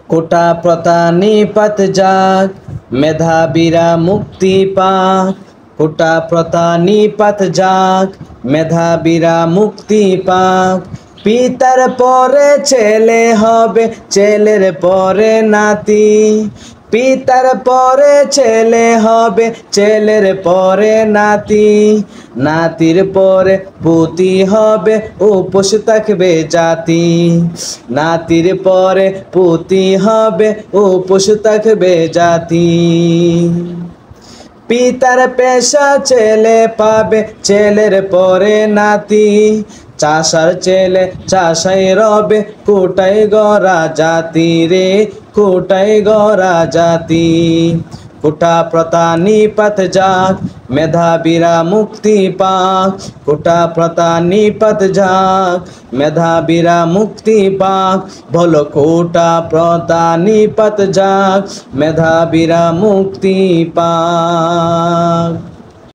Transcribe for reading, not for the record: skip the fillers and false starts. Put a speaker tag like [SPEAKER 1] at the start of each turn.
[SPEAKER 1] কোটা প্রথা নিপাত যাক, মেধাবীরা মুক্তি পাক। কোটা প্রথা নিপাত যাক, মেধাবীরা মুক্তি পাক। পিতার পরে ছেলে হবে, ছেলের পরে নাতি। পিতার পরে ছেলে হবে, ছেলের পরে নাতি। নাতির পরে পুতি হবে, উপোস থাকবে জাতি। নাতির পরে পুতি হবে, উপোস থাকবে জাতি। পিতার পেশা ছেলে পাবে, ছেলের পরে নাতি। চাষার ছেলে চাষাই রবে, কোটায় গড়া জাতি রে, কোটায় গড়া জাতি। কোটা প্রথা নিপাত যাক, মেধাবীরা মুক্তি পাক। কোটা প্রথা নিপাত যাক, মেধাবীরা মুক্তি পাক। বলো কোটা প্রথা নিপাত যাক, মেধাবীরা মুক্তি পাক।